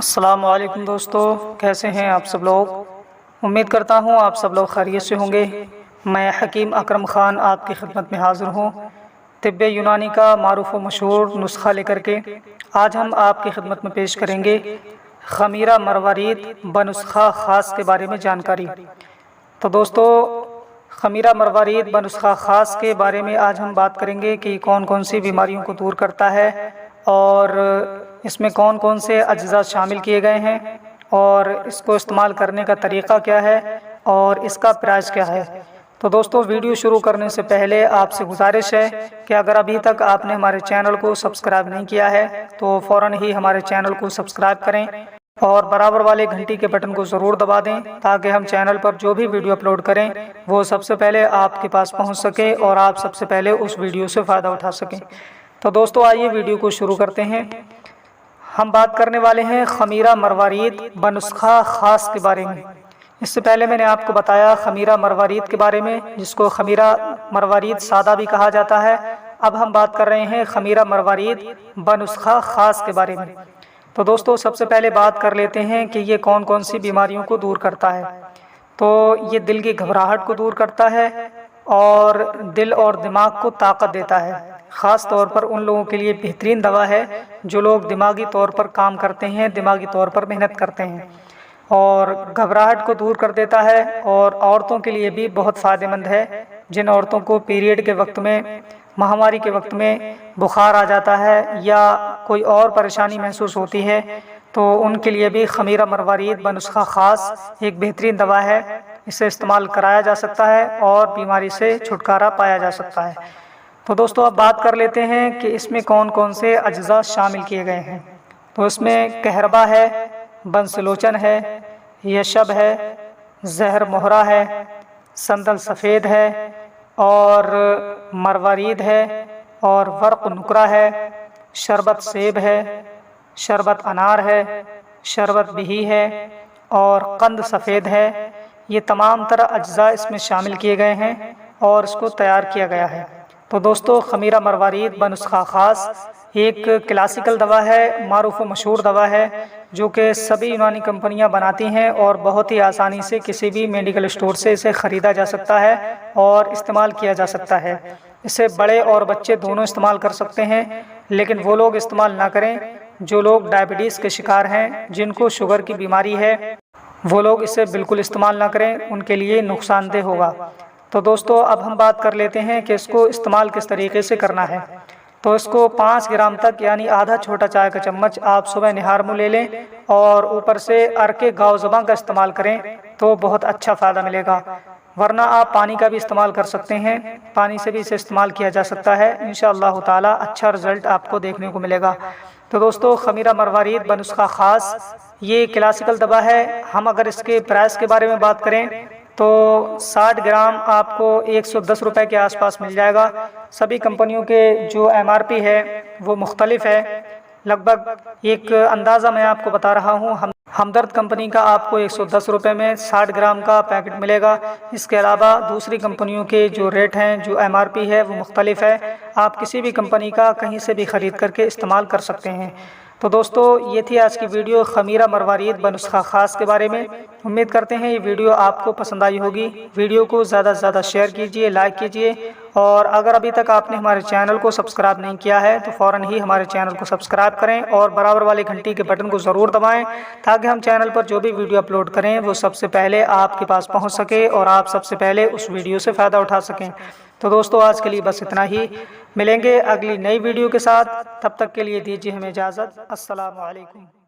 السلام علیکم دوستو، کیسے ہیں آپ سب لوگ؟ امید کرتا ہوں آپ سب لوگ خیریت سے ہوں گے۔ میں حکیم اکرم خان آپ کی خدمت میں حاضر ہوں، طب یونانی کا معروف و مشہور نسخہ لے کر کے آج ہم آپ کی خدمت میں پیش کریں گے خمیرہ مروارید بنسخہ خاص کے بارے میں جانکاری۔ تو دوستو، خمیرہ مروارید بنسخہ خاص کے بارے میں آج ہم بات کریں گے کہ کون کون سی بیماریوں کو دور کرتا ہے اور اس میں کون کون سے اجزاء شامل کیے گئے ہیں اور اس کو استعمال کرنے کا طریقہ کیا ہے اور اس کا پرائس کیا ہے۔ تو دوستو، ویڈیو شروع کرنے سے پہلے آپ سے گزارش ہے کہ اگر ابھی تک آپ نے ہمارے چینل کو سبسکرائب نہیں کیا ہے تو فوراً ہی ہمارے چینل کو سبسکرائب کریں اور برابر والے گھنٹی کے بٹن کو ضرور دبا دیں تاکہ ہم چینل پر جو بھی ویڈیو اپلوڈ کریں وہ سب سے پہلے آپ کے پاس پہنچ سکے اور آپ سب سے پہلے اس ویڈیو سے فائدہ اٹھا سکیں۔ تو دوستو، آئیے ویڈیو کو شروع کرتے ہیں۔ ہم بات کرنے والے ہیں خمیرہ مروارید بنسخہ خاص کے بارے میں۔ اس سے پہلے میں نے آپ کو بتایا خمیرہ مروارید کے بارے میں، جس کو خمیرہ مروارید سادہ بھی کہا جاتا ہے۔ اب ہم بات کر رہے ہیں خمیرہ مروارید بنسخہ خاص کے بارے میں۔ تو دوستو، سب سے پہلے بات کر لیتے ہیں کہ یہ کون کون سی بیماریوں کو دور کرتا ہے۔ تو یہ دل کی گھبراہٹ کو دور کرتا ہے اور دل اور دماغ کو طاقت دیتا ہے۔ خاص طور پر ان لوگوں کے لیے بہترین دوا ہے جو لوگ دماغی طور پر کام کرتے ہیں، دماغی طور پر محنت کرتے ہیں، اور گھبراہٹ کو دور کر دیتا ہے۔ اور عورتوں کے لیے بھی بہت فائدہ مند ہے۔ جن عورتوں کو پیریڈ کے وقت میں، ماہواری کے وقت میں بخار آ جاتا ہے یا کوئی اور پریشانی محسوس ہوتی ہے تو ان کے لیے بھی خمیرہ مروارید بنسخہ خاص ایک بہترین دوا ہے۔ اسے استعمال کرایا جا سکتا ہے اور بیماری سے چھٹکارا پایا جا سکتا ہے۔ تو دوستو، اب بات کر لیتے ہیں کہ اس میں کون کون سے اجزاء شامل کیے گئے ہیں۔ تو اس میں کہربا ہے، بنسلوچن ہے، یشب ہے، زہر مہرہ ہے، سندل سفید ہے اور مروارید ہے اور ورق نکرہ ہے، شربت سیب ہے، شربت انار ہے، شربت بہی ہے اور قند سفید ہے۔ یہ تمام طرح اجزاء اس میں شامل کیے گئے ہیں اور اس کو تیار کیا گیا ہے۔ تو دوستو، خمیرہ مروارید بنسخہ خاص ایک کلاسیکل دوا ہے، معروف و مشہور دوا ہے جو کہ سبھی یونانی کمپنیاں بناتی ہیں اور بہت ہی آسانی سے کسی بھی میڈیکل اسٹور سے اسے خریدا جا سکتا ہے اور استعمال کیا جا سکتا ہے۔ اسے بڑے اور بچے دونوں استعمال کر سکتے ہیں، لیکن وہ لوگ استعمال نہ کریں جو لوگ ڈائبٹیز کے شکار ہیں، جن کو شوگر کی بیماری ہے، وہ لوگ اسے بالکل استعمال نہ کریں، ان کے لیے نقصان دہ ہوگا۔ تو دوستو، اب ہم بات کر لیتے ہیں کہ اس کو استعمال کس طریقے سے کرنا ہے۔ تو اس کو 5 گرام تک یعنی آدھا چھوٹا چائے کا چمچ آپ صبح نہار میں لے لیں اور اوپر سے عرق گاؤ زباں کا استعمال کریں تو بہت اچھا فائدہ ملے گا۔ ورنہ آپ پانی کا بھی استعمال کر سکتے ہیں، پانی سے بھی اسے استعمال کیا جا سکتا ہے۔ انشاءاللہ تعالی اچھا رزلٹ آپ کو دیکھنے کو ملے گا۔ تو دوستو، خمیرہ مروارید بنسخہ خاص یہ کلاسیکل دوا ہے۔ ہم اگر اس کے پرائس کے بارے میں بات کریں تو 60 گرام آپ کو 110 روپے کے آس پاس مل جائے گا۔ سبھی کمپنیوں کے جو MRP ہے وہ مختلف ہے۔ لگ بھگ ایک اندازہ میں آپ کو بتا رہا ہوں، ہمدرد کمپنی کا آپ کو 110 روپے میں 60 گرام کا پیکٹ ملے گا۔ اس کے علاوہ دوسری کمپنیوں کے جو ریٹ ہیں، جو MRP ہے وہ مختلف ہے۔ آپ کسی بھی کمپنی کا کہیں سے بھی خرید کر کے استعمال کر سکتے ہیں۔ تو دوستو، یہ تھی آج کی ویڈیو خمیرہ مروارید بنسخہ خاص کے بارے میں۔ امید کرتے ہیں یہ ویڈیو آپ کو پسند آئی ہوگی۔ ویڈیو کو زیادہ سے زیادہ شیئر کیجئے، لائک کیجئے، اور اگر ابھی تک آپ نے ہمارے چینل کو سبسکرائب نہیں کیا ہے تو فوراً ہی ہمارے چینل کو سبسکرائب کریں اور برابر والے گھنٹی کے بٹن کو ضرور دبائیں تاکہ ہم چینل پر جو بھی ویڈیو اپلوڈ کریں وہ سب سے پہلے آپ کے پاس پہنچ سکے اور آپ سب سے پہلے اس ویڈیو سے فائدہ اٹھا سکیں۔ تو دوستو، آج کے لیے بس اتنا ہی۔ ملیں گے اگلی نئی ویڈیو کے ساتھ، تب تک کے لیے دیجیے ہمیں اجازت۔ السلام علیکم۔